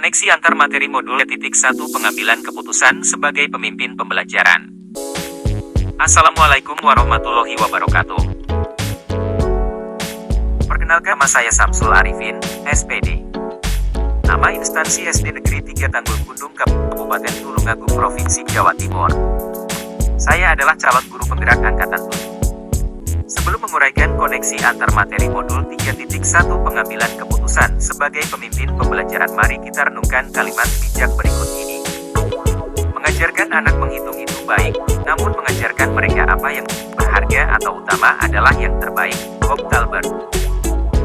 Koneksi antar materi modul 3.1 Pengambilan keputusan sebagai pemimpin pembelajaran. Assalamualaikum warahmatullahi wabarakatuh. Perkenalkan, nama saya Samsul Arifin, SPD. Nama instansi SD Negeri 3 Tanggul Gundung, Kabupaten Tulungagung, Provinsi Jawa Timur. Saya adalah calon guru penggerak angkatan 7. Sebelum menguraikan koneksi antar materi modul 3.1 Pengambilan keputusan sebagai pemimpin pembelajaran, mari kita renungkan kalimat bijak berikut ini. Mengajarkan anak menghitung itu baik, namun mengajarkan mereka apa yang berharga atau utama adalah yang terbaik. Bob Talbert.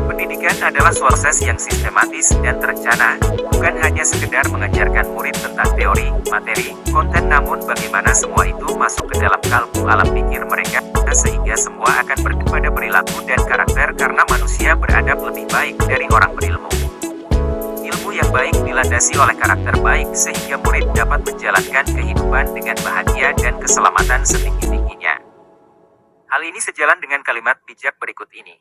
Pendidikan adalah proses yang sistematis dan terencana, bukan hanya sekedar mengajarkan murid tentang teori, materi, konten, namun bagaimana semua itu masuk ke dalam kalbu alam pikir mereka, sehingga semua akan pada perilaku dan karakter karena manusia beradab lebih baik dari orang berilmu. Ilmu yang baik dilandasi oleh karakter baik sehingga murid dapat menjalankan kehidupan dengan bahagia dan keselamatan setinggi-tingginya. Hal ini sejalan dengan kalimat bijak berikut ini.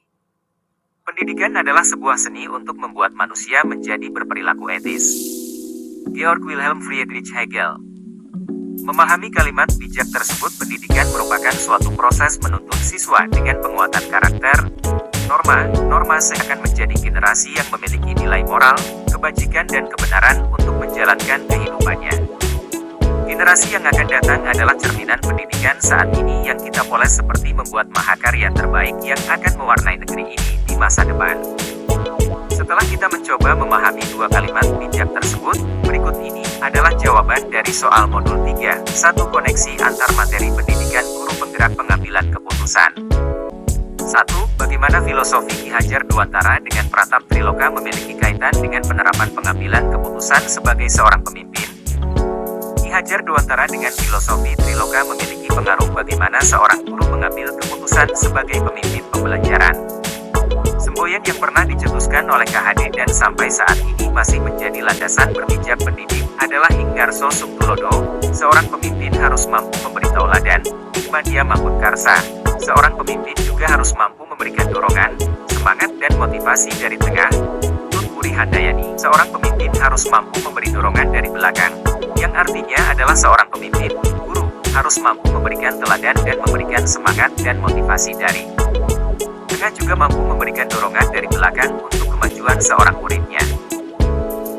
Pendidikan adalah sebuah seni untuk membuat manusia menjadi berperilaku etis. Georg Wilhelm Friedrich Hegel. Memahami kalimat bijak tersebut, pendidikan merupakan suatu proses menuntun siswa dengan penguatan karakter, norma seakan menjadi generasi yang memiliki nilai moral, kebajikan dan kebenaran untuk menjalankan kehidupannya. Generasi yang akan datang adalah cerminan pendidikan saat ini yang kita poles seperti membuat mahakarya terbaik yang akan mewarnai negeri ini di masa depan. Setelah kita mencoba memahami dua kalimat bijak tersebut, berikut ini adalah jawaban dari soal modul 3, 1 koneksi antar materi pendidikan guru penggerak pengambilan keputusan. 1. Bagaimana filosofi Ki Hajar Dewantara dengan Pratap Triloka memiliki kaitan dengan penerapan pengambilan keputusan sebagai seorang pemimpin? Ki Hajar Dewantara dengan filosofi Triloka memiliki pengaruh bagaimana seorang guru mengambil keputusan sebagai pemimpin pembelajaran. Semboyan yang pernah dicetuskan oleh KHD dan sampai saat ini masih menjadi landasan berpijak pendidik adalah Hinggarso Suktulodo. Seorang pemimpin harus mampu memberi tauladan. Hikmadia Mahmudkarsa. Seorang pemimpin juga harus mampu memberikan dorongan, semangat dan motivasi dari tengah. Tut Wuri Handayani. Seorang pemimpin harus mampu memberi dorongan dari belakang, yang artinya adalah seorang pemimpin, guru, harus mampu memberikan teladan dan memberikan semangat dan motivasi dari tengah, juga mampu memberikan dorongan dari belakang untuk kemajuan seorang muridnya.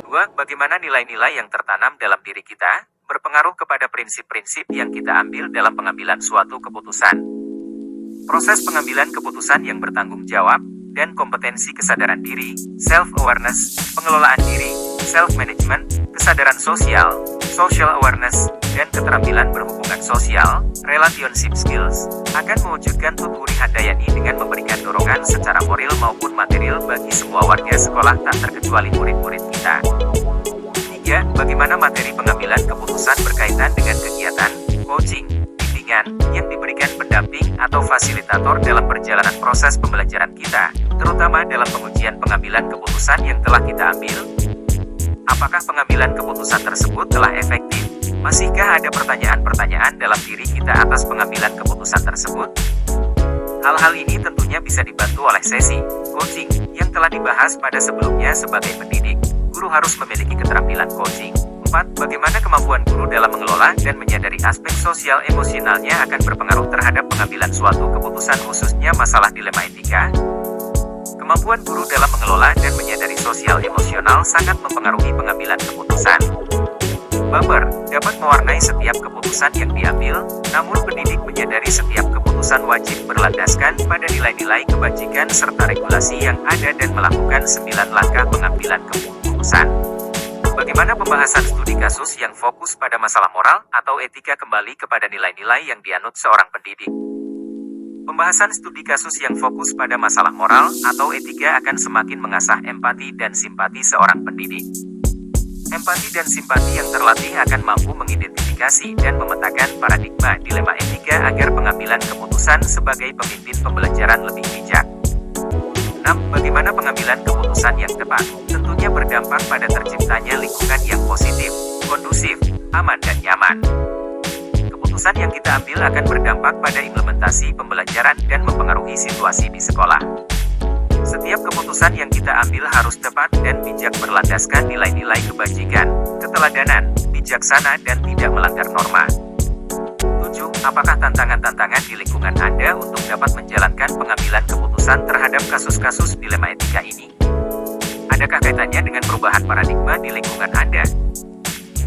2. Bagaimana nilai-nilai yang tertanam dalam diri kita berpengaruh kepada prinsip-prinsip yang kita ambil dalam pengambilan suatu keputusan. Proses pengambilan keputusan yang bertanggung jawab dan kompetensi kesadaran diri, self-awareness, pengelolaan diri, self-management, kesadaran sosial, social awareness, dan keterampilan berhubungan sosial, relationship skills, akan mewujudkan Tut Wuri Handayani dengan memberikan dorongan secara moral maupun material bagi semua warga sekolah tak terkecuali murid-murid kita. 3. Bagaimana materi pengambilan keputusan berkaitan dengan kegiatan, coaching, bimbingan, yang diberikan pendamping atau fasilitator dalam perjalanan proses pembelajaran kita, terutama dalam pengujian pengambilan keputusan yang telah kita ambil. Apakah pengambilan keputusan tersebut telah efektif? Masihkah ada pertanyaan-pertanyaan dalam diri kita atas pengambilan keputusan tersebut? Hal-hal ini tentunya bisa dibantu oleh sesi coaching yang telah dibahas pada sebelumnya. Sebagai pendidik, guru harus memiliki keterampilan coaching. 4. Bagaimana kemampuan guru dalam mengelola dan menyadari aspek sosial emosionalnya akan berpengaruh terhadap pengambilan suatu keputusan, khususnya masalah dilema etika? Kemampuan guru dalam mengelola dan menyadari sosial emosional sangat mempengaruhi pengambilan keputusan. Baper dapat mewarnai setiap keputusan yang diambil, namun pendidik menyadari setiap keputusan wajib berlandaskan pada nilai-nilai kebajikan serta regulasi yang ada dan melakukan 9 langkah pengambilan keputusan. Bagaimana pembahasan studi kasus yang fokus pada masalah moral atau etika kembali kepada nilai-nilai yang dianut seorang pendidik? Pembahasan studi kasus yang fokus pada masalah moral atau etika akan semakin mengasah empati dan simpati seorang pendidik. Empati dan simpati yang terlatih akan mampu mengidentifikasi dan memetakan paradigma dilema etika agar pengambilan keputusan sebagai pemimpin pembelajaran lebih bijak. 6. Bagaimana pengambilan keputusan yang tepat tentunya berdampak pada terciptanya lingkungan yang positif, kondusif, aman dan nyaman. Keputusan yang kita ambil akan berdampak pada implementasi pembelajaran dan mempengaruhi situasi di sekolah. Setiap keputusan yang kita ambil harus tepat dan bijak, berlandaskan nilai-nilai kebajikan, keteladanan, bijaksana, dan tidak melanggar norma. 7. Apakah tantangan-tantangan di lingkungan Anda untuk dapat menjalankan pengambilan keputusan terhadap kasus-kasus dilema etika ini? Adakah kaitannya dengan perubahan paradigma di lingkungan Anda?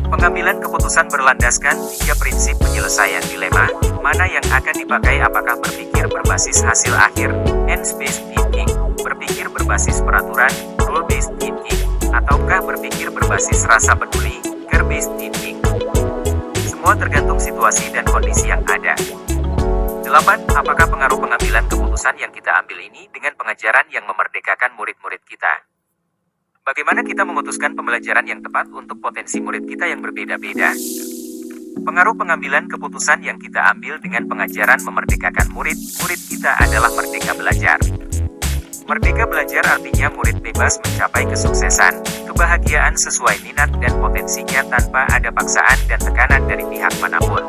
Pengambilan keputusan berlandaskan 3 prinsip penyelesaian dilema, mana yang akan dipakai, apakah berpikir berbasis hasil akhir, evidence-based thinking, berpikir berbasis peraturan, rule-based thinking, ataukah berpikir berbasis rasa peduli, care-based thinking. Semua tergantung situasi dan kondisi yang ada. 8. Apakah pengaruh pengambilan keputusan yang kita ambil ini dengan pengajaran yang memerdekakan murid-murid kita? Bagaimana kita memutuskan pembelajaran yang tepat untuk potensi murid kita yang berbeda-beda? Pengaruh pengambilan keputusan yang kita ambil dengan pengajaran memerdekakan murid-murid kita adalah merdeka belajar. Merdeka belajar artinya murid bebas mencapai kesuksesan, kebahagiaan sesuai minat dan potensinya tanpa ada paksaan dan tekanan dari pihak manapun.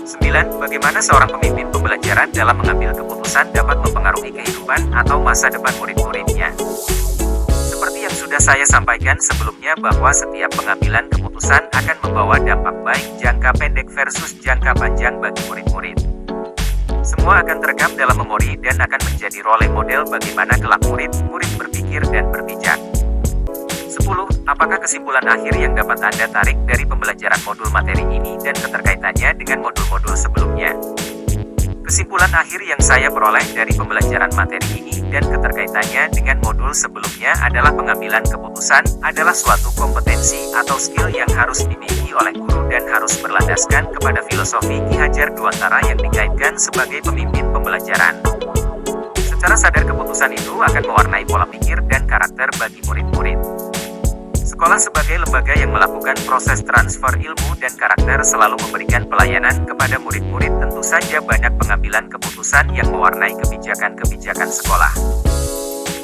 9. Bagaimana seorang pemimpin pembelajaran dalam mengambil keputusan dapat mempengaruhi kehidupan atau masa depan murid-muridnya? Seperti yang sudah saya sampaikan sebelumnya bahwa setiap pengambilan keputusan akan membawa dampak baik jangka pendek versus jangka panjang bagi murid-murid. Semua akan terekam dalam memori dan akan menjadi role model bagaimana kelak murid-murid berpikir dan berpijak. 10. Apakah kesimpulan akhir yang dapat Anda tarik dari pembelajaran modul materi ini dan keterkaitannya dengan modul-modul sebelumnya? Kesimpulan akhir yang saya peroleh dari pembelajaran materi ini dan keterkaitannya dengan modul sebelumnya adalah pengambilan keputusan adalah suatu kompetensi atau skill yang harus dimiliki oleh guru dan harus berlandaskan kepada filosofi Ki Hajar Dewantara yang dikaitkan sebagai pemimpin pembelajaran. Secara sadar keputusan itu akan mewarnai pola pikir dan karakter bagi murid-murid. Sekolah sebagai lembaga yang melakukan proses transfer ilmu dan karakter selalu memberikan pelayanan kepada murid-murid. Tentu saja banyak pengambilan keputusan yang mewarnai kebijakan-kebijakan sekolah.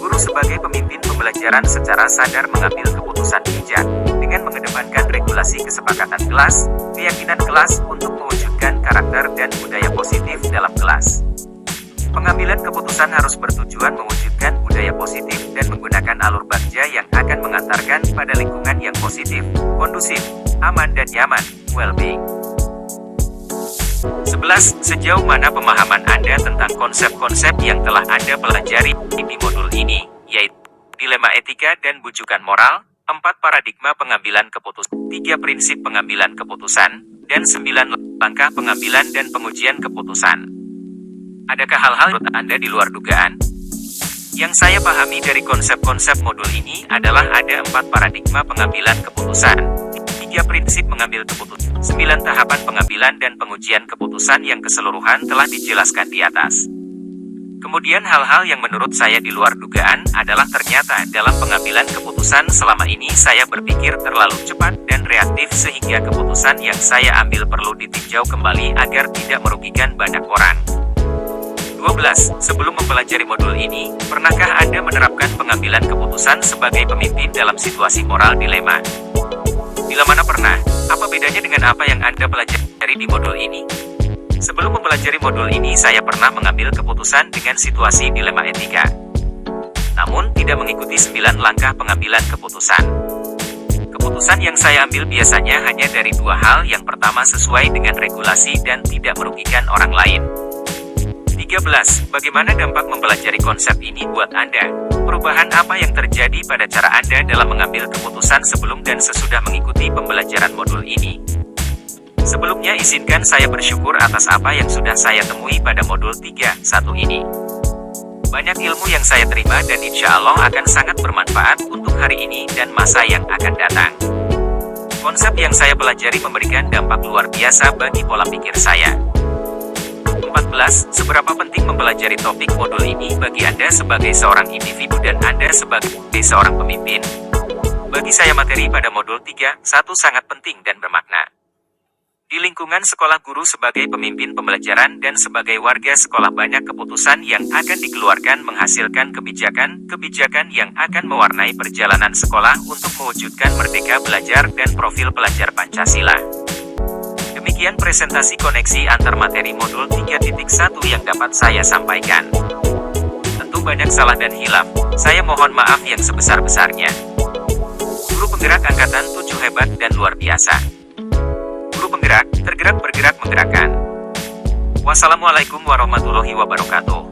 Guru sebagai pemimpin pembelajaran secara sadar mengambil keputusan bijak dengan mengedepankan regulasi kesepakatan kelas, keyakinan kelas untuk mewujudkan karakter dan budaya positif dalam kelas. Pengambilan keputusan harus bertujuan mewujudkan budaya positif dan menggunakan alur bagja yang akan mengantarkan pada lingkungan yang positif, kondusif, aman dan nyaman, well-being. 11. Sejauh mana pemahaman Anda tentang konsep-konsep yang telah Anda pelajari di modul ini, yaitu dilema etika dan bujukan moral, 4 paradigma pengambilan keputusan, 3 prinsip pengambilan keputusan, dan 9 langkah pengambilan dan pengujian keputusan. Adakah hal-hal menurut Anda di luar dugaan? Yang saya pahami dari konsep-konsep modul ini adalah ada 4 paradigma pengambilan keputusan, 3 prinsip mengambil keputusan, 9 tahapan pengambilan dan pengujian keputusan yang keseluruhan telah dijelaskan di atas. Kemudian hal-hal yang menurut saya di luar dugaan adalah ternyata dalam pengambilan keputusan selama ini saya berpikir terlalu cepat dan reaktif sehingga keputusan yang saya ambil perlu ditinjau kembali agar tidak merugikan banyak orang. 12. Sebelum mempelajari modul ini, pernahkah Anda menerapkan pengambilan keputusan sebagai pemimpin dalam situasi moral dilema? Bila mana pernah, apa bedanya dengan apa yang Anda pelajari di modul ini? Sebelum mempelajari modul ini saya pernah mengambil keputusan dengan situasi dilema etika. Namun, tidak mengikuti 9 langkah pengambilan keputusan. Keputusan yang saya ambil biasanya hanya dari 2 hal. Yang pertama sesuai dengan regulasi dan tidak merugikan orang lain. 13. Bagaimana dampak mempelajari konsep ini buat Anda? Perubahan apa yang terjadi pada cara Anda dalam mengambil keputusan sebelum dan sesudah mengikuti pembelajaran modul ini? Sebelumnya izinkan saya bersyukur atas apa yang sudah saya temui pada modul 3.1 ini. Banyak ilmu yang saya terima dan insya Allah akan sangat bermanfaat untuk hari ini dan masa yang akan datang. Konsep yang saya pelajari memberikan dampak luar biasa bagi pola pikir saya. 14. Seberapa penting mempelajari topik modul ini bagi Anda sebagai seorang individu dan Anda sebagai seorang pemimpin? Bagi saya materi pada modul 3.1 sangat penting dan bermakna. Di lingkungan sekolah guru sebagai pemimpin pembelajaran dan sebagai warga sekolah banyak keputusan yang akan dikeluarkan menghasilkan kebijakan yang akan mewarnai perjalanan sekolah untuk mewujudkan merdeka belajar dan profil pelajar Pancasila. Demikian presentasi koneksi antar materi modul 3.1 yang dapat saya sampaikan. Tentu banyak salah dan hilaf, saya mohon maaf yang sebesar-besarnya. Guru penggerak angkatan 7 hebat dan luar biasa. Guru penggerak, tergerak bergerak menggerakkan. Wassalamualaikum warahmatullahi wabarakatuh.